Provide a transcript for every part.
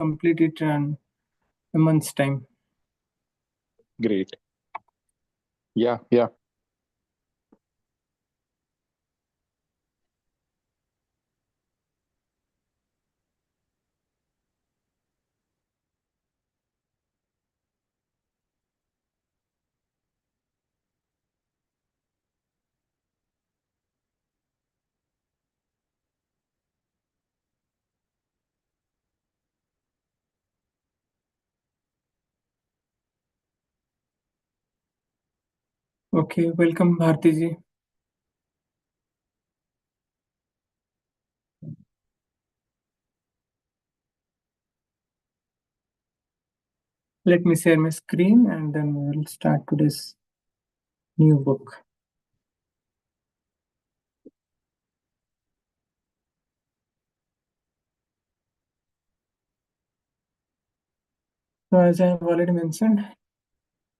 complete it in a month's time. Great. Yeah. Okay, welcome Bharti ji. Let me share my screen and then we will start today's new book. So as I have already mentioned,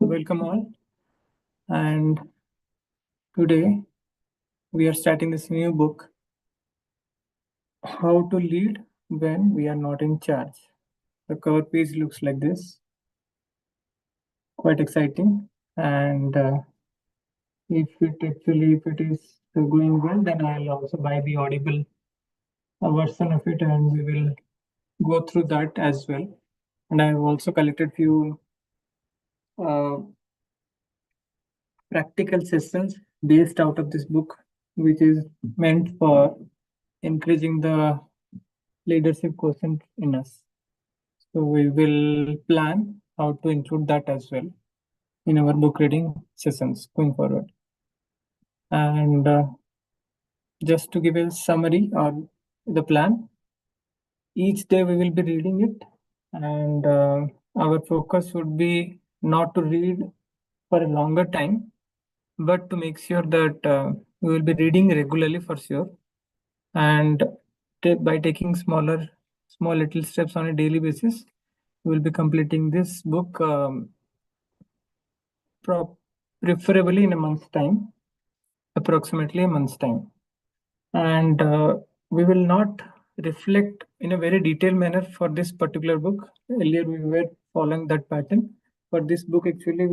welcome all. And today we are starting this new book, How to Lead When We Are Not in Charge. The cover page looks like this. Quite exciting. And if it is going well, then I'll also buy the Audible version of it and we will go through that as well. And I've also collected few practical sessions based out of this book, which is meant for increasing the leadership quotient in us. So we will plan how to include that as well in our book reading sessions going forward. And just to give a summary or the plan, each day we will be reading it, and our focus would be not to read for a longer time, but to make sure that we will be reading regularly for sure. And by taking small little steps on a daily basis, we will be completing this book preferably in a month's time, approximately a month's time. And we will not reflect in a very detailed manner for this particular book. Earlier we were following that pattern. For this book, actually,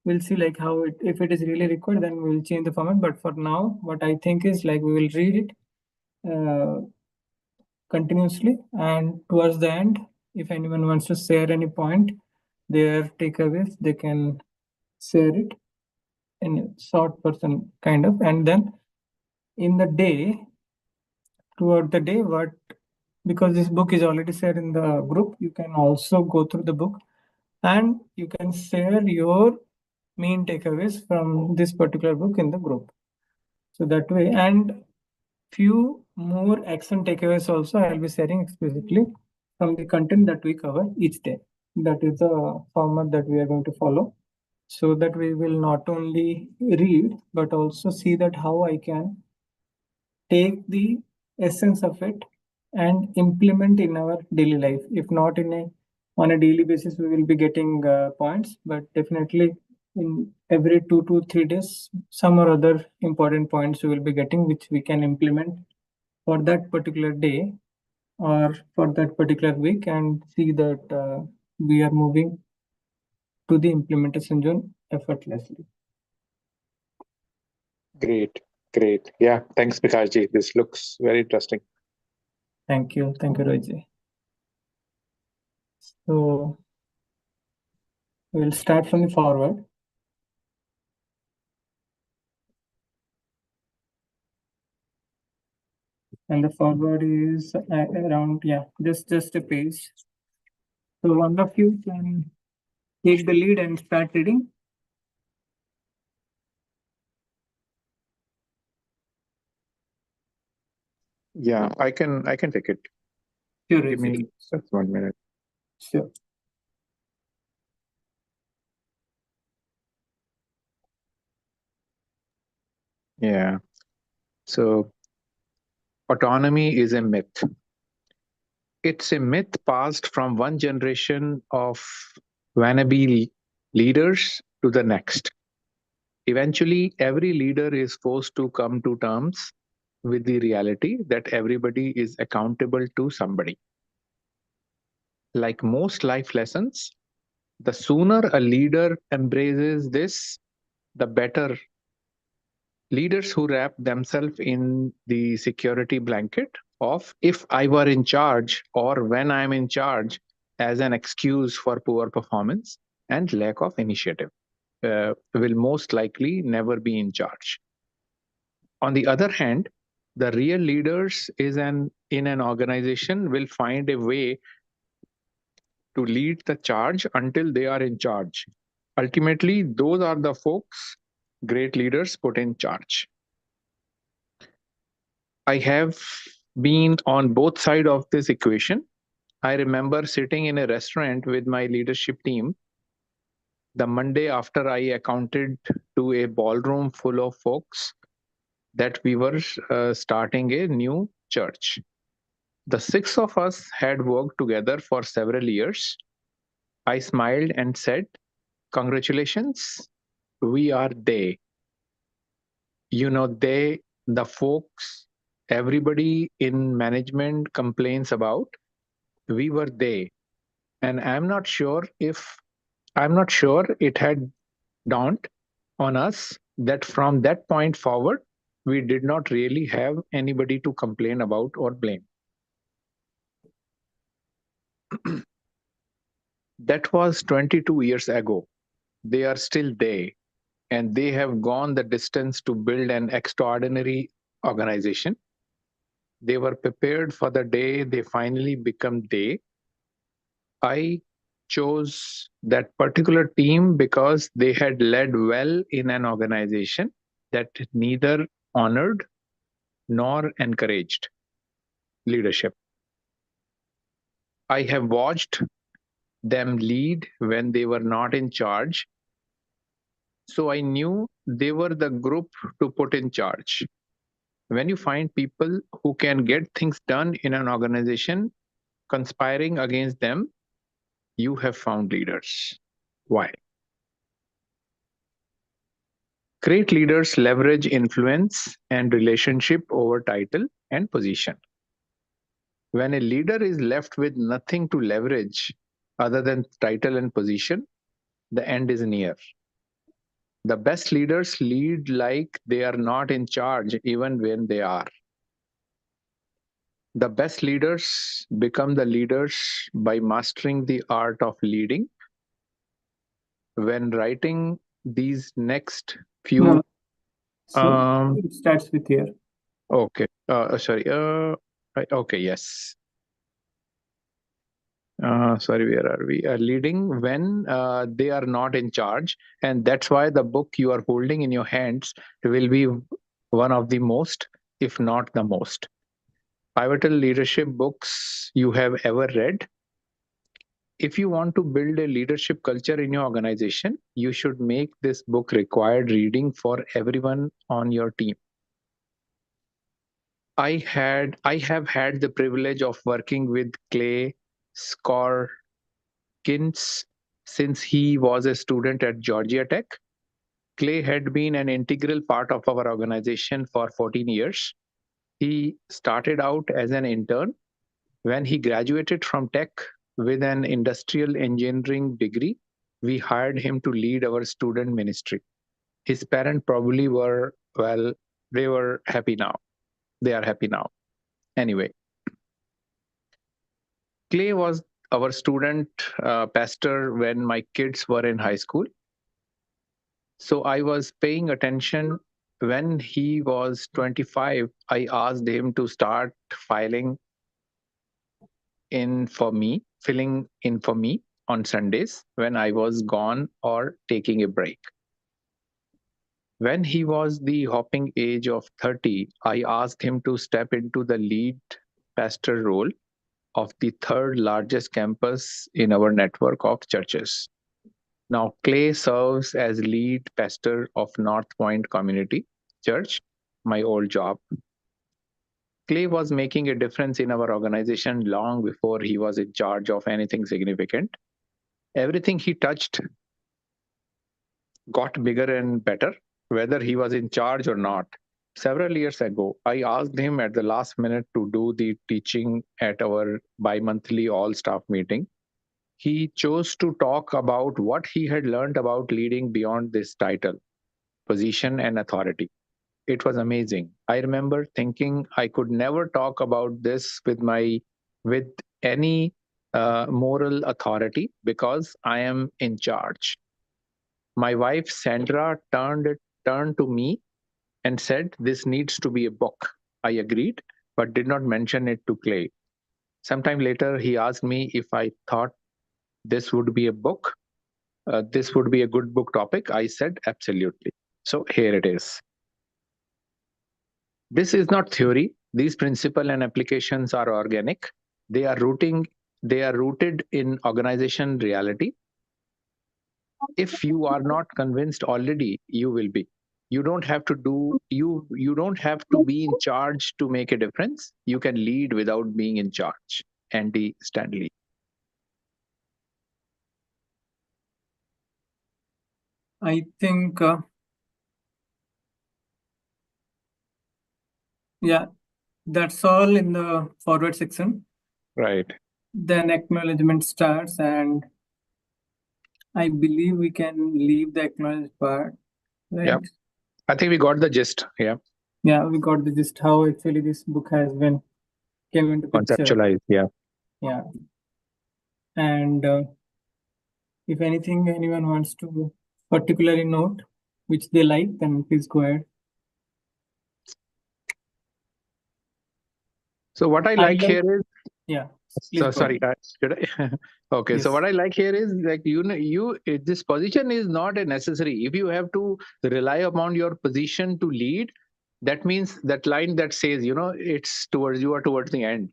we'll see like how if it is really required, then we'll change the format. But for now, what I think is like we will read it continuously, and towards the end, if anyone wants to share any point, their takeaways, they can share it in a short person kind of, and then in the day, throughout the day, because this book is already shared in the group, you can also go through the book and you can share your main takeaways from this particular book in the group. So that way, and few more action takeaways also I'll be sharing explicitly from the content that we cover each day. That is the format that we are going to follow, so that we will not only read but also see that how I can take the essence of it and implement in our daily life. If not on a daily basis, we will be getting points, but definitely in every 2 to 3 days, some or other important points we will be getting, which we can implement for that particular day or for that particular week, and see that we are moving to the implementation zone effortlessly. Great. Yeah, thanks, Mikhailji. This looks very interesting. Thank you, Rohit. So we'll start from the forward. And the forward is around, just a page. So one of you can take the lead and start reading. Yeah, I can take it. Sure. Give me just 1 minute. Sure. Yeah. So autonomy is a myth. It's a myth passed from one generation of wannabe leaders to the next. Eventually, every leader is forced to come to terms with the reality that everybody is accountable to somebody. Like most life lessons, the sooner a leader embraces this, the better. Leaders who wrap themselves in the security blanket of if I were in charge or when I'm in charge as an excuse for poor performance and lack of initiative will most likely never be in charge. On the other hand, the real leaders in an organization will find a way to lead the charge until they are in charge. Ultimately, those are the folks great leaders put in charge. I have been on both sides of this equation. I remember sitting in a restaurant with my leadership team the Monday after I accounted to a ballroom full of folks that we were starting a new church. The six of us had worked together for several years. I smiled and said, congratulations, we are they. They, the folks, everybody in management complains about, we were they. And I'm not sure it had dawned on us that from that point forward, we did not really have anybody to complain about or blame. That was 22 years ago. They are still there, and they have gone the distance to build an extraordinary organization. They were prepared for the day they finally become they. I chose that particular team because they had led well in an organization that neither honored nor encouraged leadership. I have watched them lead when they were not in charge, so I knew they were the group to put in charge. When you find people who can get things done in an organization conspiring against them, you have found leaders. Why? Great leaders leverage influence and relationship over title and position. When a leader is left with nothing to leverage other than title and position, the end is near. The best leaders lead like they are not in charge, even when they are. The best leaders become the leaders by mastering the art of leading. When writing these next few, No, so um, it starts with here. okay, sorry, okay, yes. Sorry, where are we? Leading when they are not in charge. And that's why the book you are holding in your hands will be one of the most, if not the most pivotal leadership books you have ever read. If you want to build a leadership culture in your organization, you should make this book required reading for everyone on your team. I have had the privilege of working with Clay Scorkins since he was a student at Georgia Tech. Clay had been an integral part of our organization for 14 years. He started out as an intern. When he graduated from tech with an industrial engineering degree, we hired him to lead our student ministry. His parents probably were, well, they were happy now. They are happy now. Anyway, Clay was our student pastor when my kids were in high school. So I was paying attention. When he was 25, I asked him to start filling in for me on Sundays when I was gone or taking a break. When he was the hopping age of 30, I asked him to step into the lead pastor role of the third largest campus in our network of churches. Now, Clay serves as lead pastor of North Point Community Church, my old job. Clay was making a difference in our organization long before he was in charge of anything significant. Everything he touched got bigger and better, whether he was in charge or not. Several years ago, I asked him at the last minute to do the teaching at our bi monthly all staff meeting. he chose to talk about what he had learned about leading beyond this title, position, and authority. It was amazing. I remember thinking I could never talk about this with any moral authority because I am in charge. My wife Sandra turned to me and said, "This needs to be a book." I agreed, but did not mention it to Clay. Sometime later, he asked me if I thought this would be a book. This would be a good book topic. I said, absolutely. So here it is. This is not theory. These principles and applications are organic. They are rooted in organization reality. If you are not convinced already, you will be. You don't have to be in charge to make a difference. You can lead without being in charge. Andy Stanley. I think, yeah, that's all in the forward section. Right. Then acknowledgement starts, and I believe we can leave the acknowledged part, right? Yeah. I think we got the gist. Yeah. Yeah, we got the gist how actually this book has been came into picture. Conceptualized. Yeah. Yeah. And if anything, anyone wants to particularly note which they like, then please go ahead. So what I like here is, yeah. so sorry, should I? Okay. Yes. So what I like here is, like, this position is not a necessary. If you have to rely upon your position to lead, that means that line that says, it's towards you or towards the end.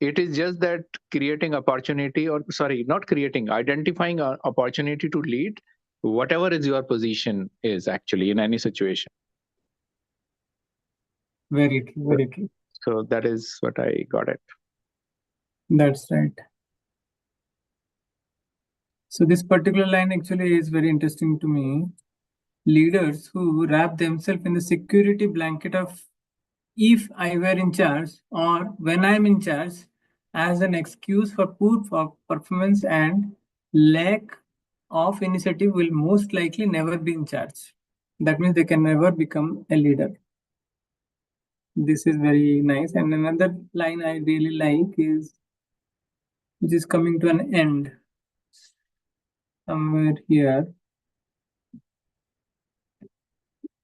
It is just that creating opportunity, or sorry, not creating, identifying an opportunity to lead, whatever is your position is actually in any situation. Very true. Very true. So that is what I got it. That's right. So this particular line actually is very interesting to me. Leaders who wrap themselves in the security blanket of if I were in charge or when I'm in charge as an excuse for poor performance and lack of initiative will most likely never be in charge. That means they can never become a leader. This is very nice. And another line I really like is, which is coming to an end somewhere here.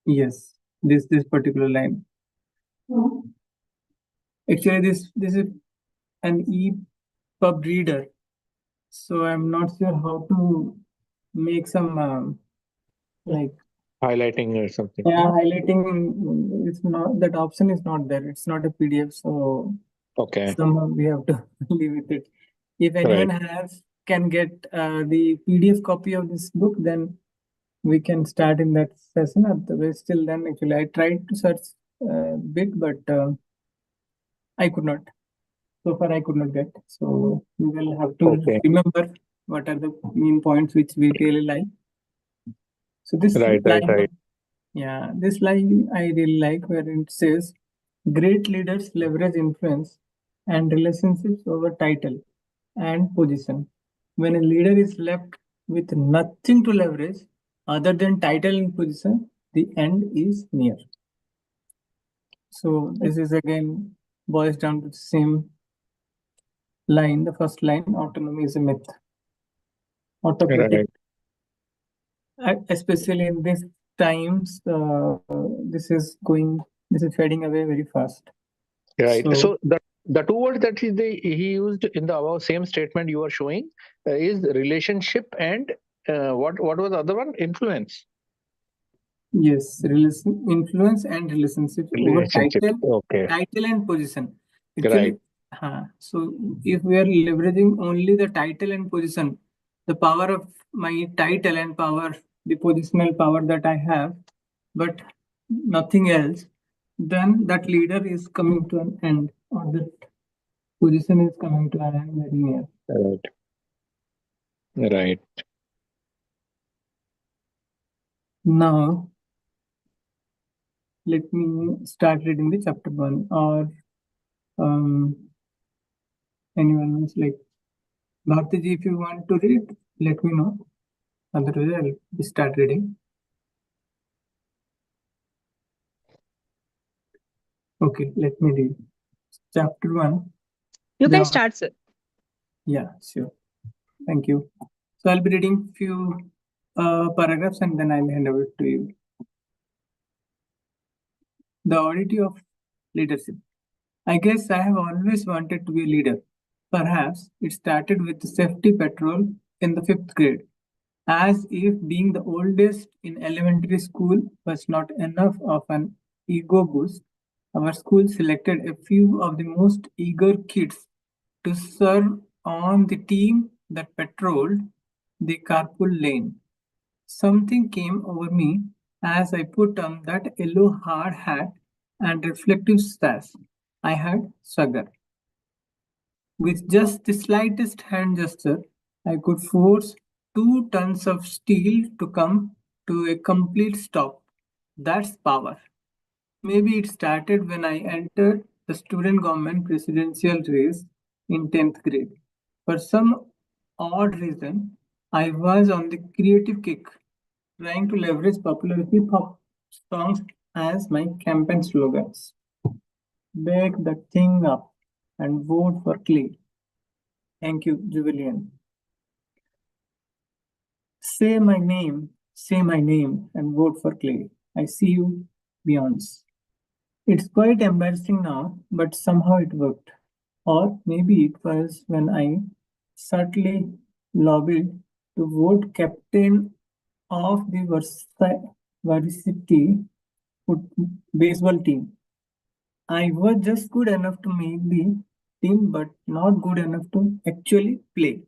Yes, this particular line. Actually, this is an EPUB reader, so I'm not sure how to make some like Highlighting or something. yeah, highlighting. It's not, that option is not there. It's not a PDF, so Okay. somehow we have to live with it. If anyone can get the PDF copy of this book, then we can start in that session. Otherwise, till then, actually, I tried to search a bit, but I could not. So far, I could not get. So we will have to remember what are the main points which we really like. So this line, yeah, this line I really like, where it says, "Great leaders leverage influence and relationships over title and position. When a leader is left with nothing to leverage other than title and position, the end is near." So this is again boils down to the same line. The first line: autonomy is a myth. Autocratic, especially in these times, this is fading away very fast. Right. So the two words that he used in the above same statement you are showing is relationship and what was the other one? Influence. Yes, influence and relationship over title and position. Actually, so if we are leveraging only the title and position, the power of my title and power, the positional power that I have, but nothing else, then that leader is coming to an end, or that position is coming to an end very near. Right. Now, let me start reading the chapter 1, or anyone else like. Bhartiji, if you want to read, let me know. Otherwise, I'll start reading. Okay, let me read. Chapter 1. You can The start, sir. Yeah, sure. Thank you. So I'll be reading few paragraphs and then I'll hand over to you. The oddity of leadership. I guess I have always wanted to be a leader. Perhaps it started with the safety patrol in the fifth grade, as if being the oldest in elementary school was not enough of an ego boost. Our school selected a few of the most eager kids to serve on the team that patrolled the carpool lane. Something came over me as I put on that yellow hard hat and reflective sash. I had swagger. With just the slightest hand gesture, I could force 2 tons of steel to come to a complete stop. That's power. Maybe it started when I entered the student government presidential race in 10th grade. For some odd reason, I was on the creative kick, trying to leverage popular hip hop songs as my campaign slogans. Bake the thing up and vote for Clay. Thank you, Julian. Say my name, and vote for Clay. I see you, Beyonce. It's quite embarrassing now, but somehow it worked. Or maybe it was when I subtly lobbied to vote captain of the varsity baseball team. I was just good enough to make the team, but not good enough to actually play.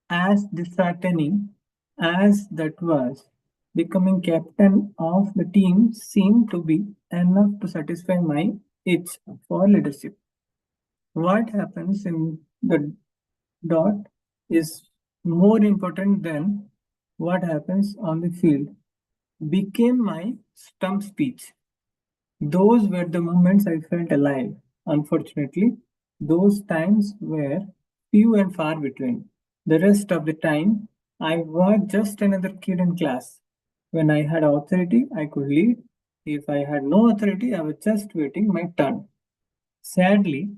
As disheartening as that was, becoming captain of the team seemed to be enough to satisfy my itch for leadership. What happens in the dot is more important than what happens on the field became my stump speech. Those were the moments I felt alive. Unfortunately, those times were few and far between. The rest of the time, I was just another kid in class. When I had authority, I could lead. If I had no authority, I was just waiting my turn. Sadly,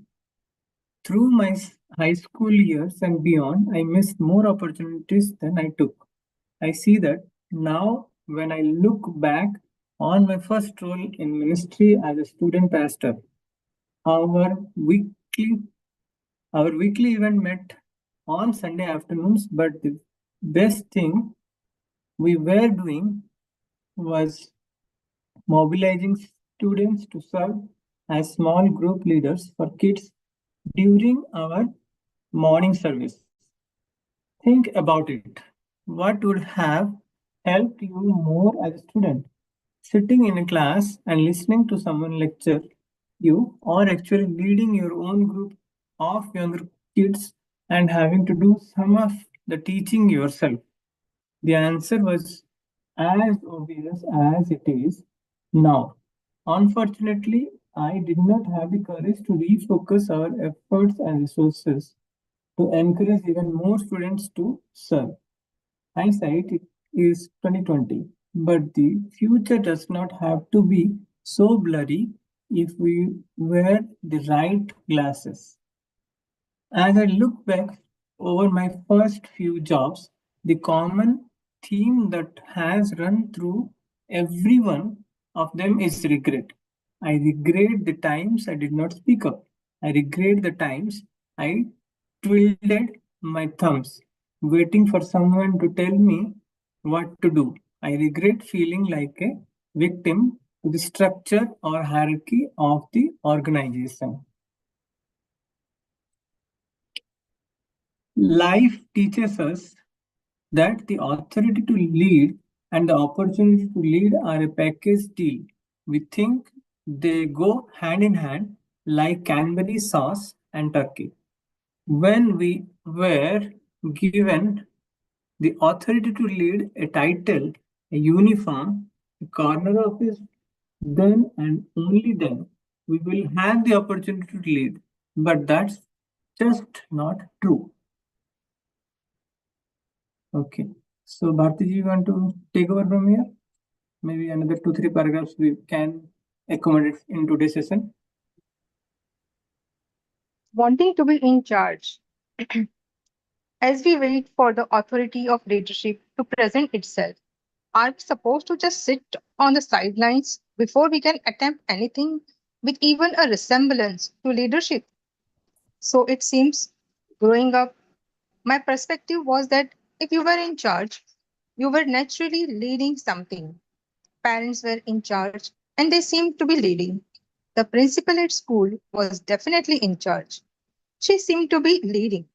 through my high school years and beyond, I missed more opportunities than I took. I see that now when I look back on my first role in ministry as a student pastor. Our weekly our weekly event met on Sunday afternoons, but the best thing we were doing was mobilizing students to serve as small group leaders for kids during our morning service. Think about it. What would have helped you more as a student? Sitting in a class and listening to someone lecture you, or actually leading your own group of younger kids and having to do some of the teaching yourself? The answer was as obvious as it is now. Unfortunately, I did not have the courage to refocus our efforts and resources to encourage even more students to serve. Hindsight is 2020, but the future does not have to be so blurry if we wear the right glasses. As I look back over my first few jobs, the common theme that has run through every one of them is regret. I regret the times I did not speak up. I regret the times I twiddled my thumbs, waiting for someone to tell me what to do. I regret feeling like a victim to the structure or hierarchy of the organization. Life teaches us that the authority to lead and the opportunity to lead are a package deal. We think they go hand in hand like Canberry sauce and turkey. When we were given the authority to lead, a title, a uniform, a corner office, then and only then we will have the opportunity to lead. But that's just not true. Okay. So Bharti, you want to take over from here? Maybe another two, three paragraphs we can accommodate in today's session. Wanting to be in charge. As we wait for the authority of leadership to present itself, are we supposed to just sit on the sidelines before we can attempt anything with even a resemblance to leadership? So it seems, growing up, my perspective was that if you were in charge, you were naturally leading something. Parents were in charge and they seemed to be leading. The principal at school was definitely in charge. She seemed to be leading.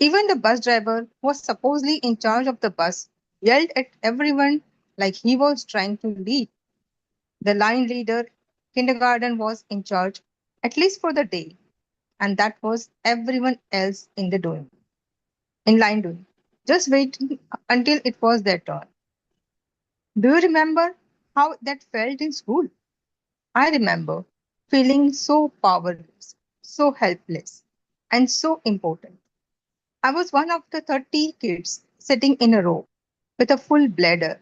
Even the bus driver, who was supposedly in charge of the bus, yelled at everyone like he was trying to lead. The line leader, kindergarten, was in charge, at least for the day, and that was everyone else in line doing, just waiting until it was their turn. Do you remember how that felt in school? I remember feeling so powerless, so helpless, and so important. I was one of the 30 kids sitting in a row with a full bladder,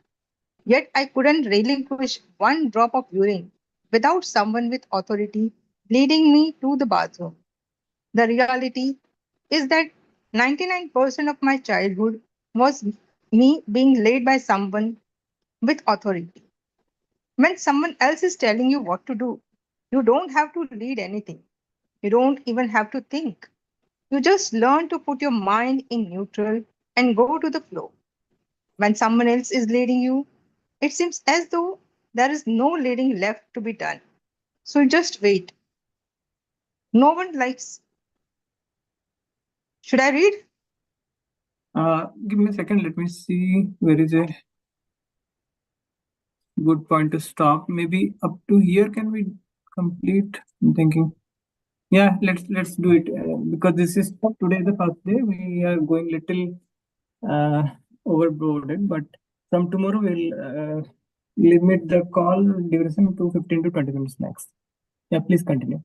yet I couldn't relinquish one drop of urine without someone with authority leading me to the bathroom. The reality is that 99% of my childhood was me being led by someone with authority. When someone else is telling you what to do, you don't have to lead anything. You don't even have to think. You just learn to put your mind in neutral and go to the flow. When someone else is leading you, it seems as though there is no leading left to be done. So you just wait. No one likes. Should I read? Give me a second. Let me see where is a good point to stop. Maybe up to here can we complete? I'm thinking. Yeah, let's do it because this is today the first day. We are going little overboarded, but from tomorrow we'll limit the call duration to 15 to 20 minutes max. Yeah, please continue.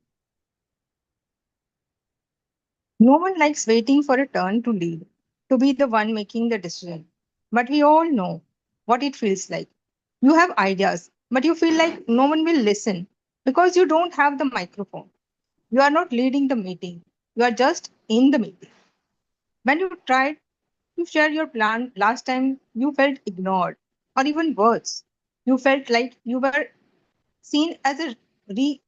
No one likes waiting for a turn to lead, to be the one making the decision. But we all know what it feels like. You have ideas, but you feel like no one will listen because you don't have the microphone. You are not leading the meeting, you are just in the meeting. When you tried to share your plan last time, you felt ignored, or even worse, you felt like you were seen as a re-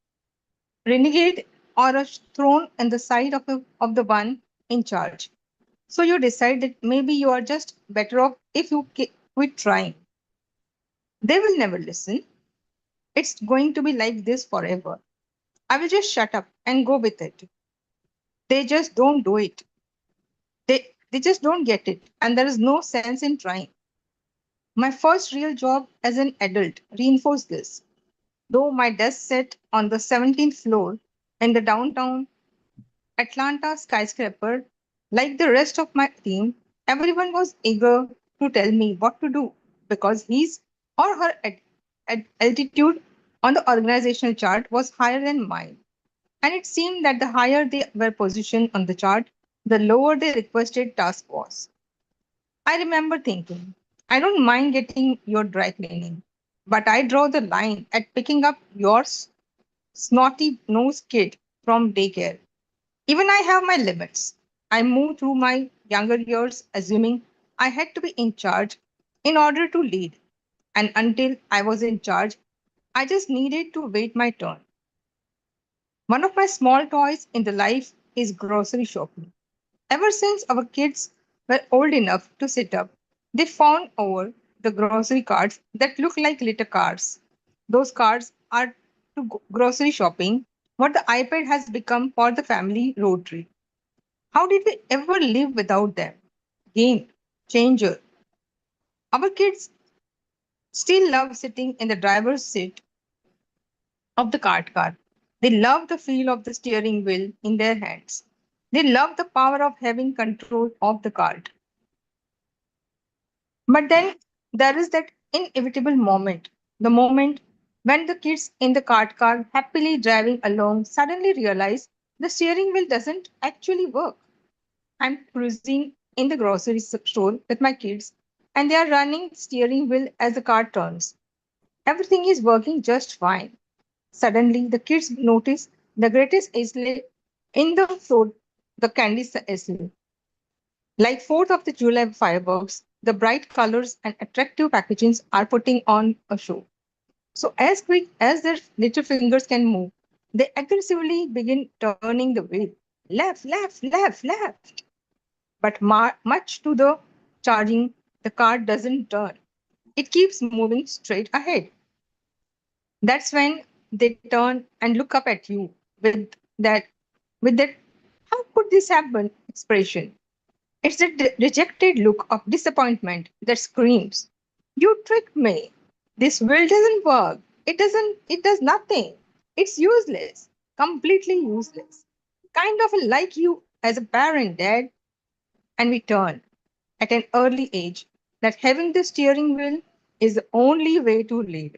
renegade or a thorn in the side of the one in charge. So you decide that maybe you are just better off if you quit trying. They will never listen. It's going to be like this forever. I will just shut up and go with it. They just don't do it. They just don't get it, and there is no sense in trying. My first real job as an adult reinforced this. Though my desk sat on the 17th floor in the downtown Atlanta skyscraper, like the rest of my team, everyone was eager to tell me what to do because his or her altitude on the organizational chart was higher than mine. And it seemed that the higher they were positioned on the chart, the lower the requested task was. I remember thinking, I don't mind getting your dry cleaning, but I draw the line at picking up your snotty nosed kid from daycare. Even I have my limits. I moved through my younger years assuming I had to be in charge in order to lead. And until I was in charge, I just needed to wait my turn. One of my small toys in the life is grocery shopping. Ever since our kids were old enough to sit up, they found over the grocery carts that look like little cars. Those cards are to grocery shopping what the iPad has become for the family road trip. How did we ever live without them? Game changer. Our kids still love sitting in the driver's seat of the cart car. They love the feel of the steering wheel in their hands. They love the power of having control of the cart. But then there is that inevitable moment, the moment when the kids in the cart car happily driving along suddenly realize the steering wheel doesn't actually work. I'm cruising in the grocery store with my kids, and they are running the steering wheel as the car turns. Everything is working just fine. Suddenly, the kids notice the greatest islet in the float, the candy islet. Like 4th of the July fireworks, the bright colors and attractive packagings are putting on a show. So, as quick as their little fingers can move, they aggressively begin turning the wheel. Left, left, left, left. But much to the charging, the car doesn't turn. It keeps moving straight ahead. That's when they turn and look up at you with that with that how could this happen expression. It's a rejected look of disappointment that screams, you tricked me. This will doesn't work. It does nothing. It's useless. Completely useless. Kind of like you as a parent, Dad. And we turn at an early age that having the steering wheel is the only way to lead.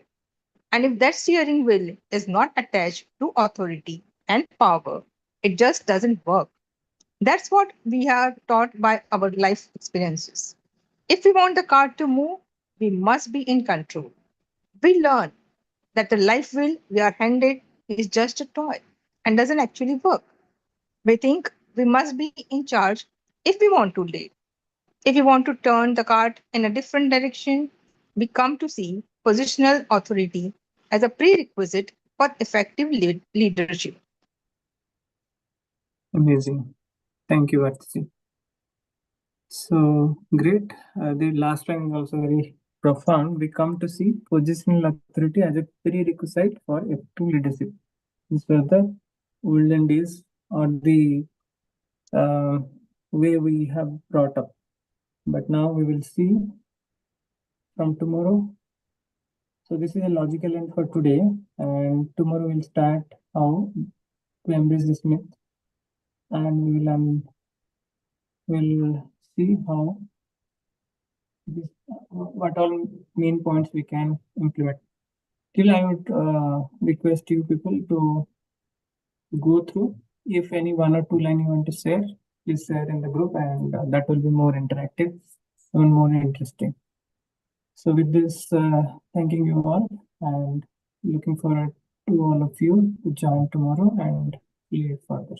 And if that steering wheel is not attached to authority and power, it just doesn't work. That's what we are taught by our life experiences. If we want the car to move, we must be in control. We learn that the life wheel we are handed is just a toy and doesn't actually work. We think we must be in charge if we want to lead. If we want to turn the cart in a different direction, we come to see positional authority as a prerequisite for effective leadership. Amazing. Thank you, Arti. So great. The last one is also very profound. We come to see positional authority as a prerequisite for effective leadership. These were the olden days or the uh, way we have brought up. But now we will see from tomorrow. So this is a logical end for today, and tomorrow we'll start how to embrace this myth, and we'll see how this, what all main points we can implement. Still, I would request you people to go through. If any one or two line you want to share, please share in the group, and that will be more interactive and more interesting. So with this, thanking you all and looking forward to all of you to join tomorrow and play further.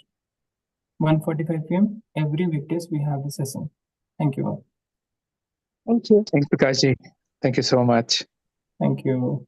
1:45 p.m. every weekdays we have the session. Thank you all. Thank you. Thank you, Prakash ji. Thank you so much. Thank you.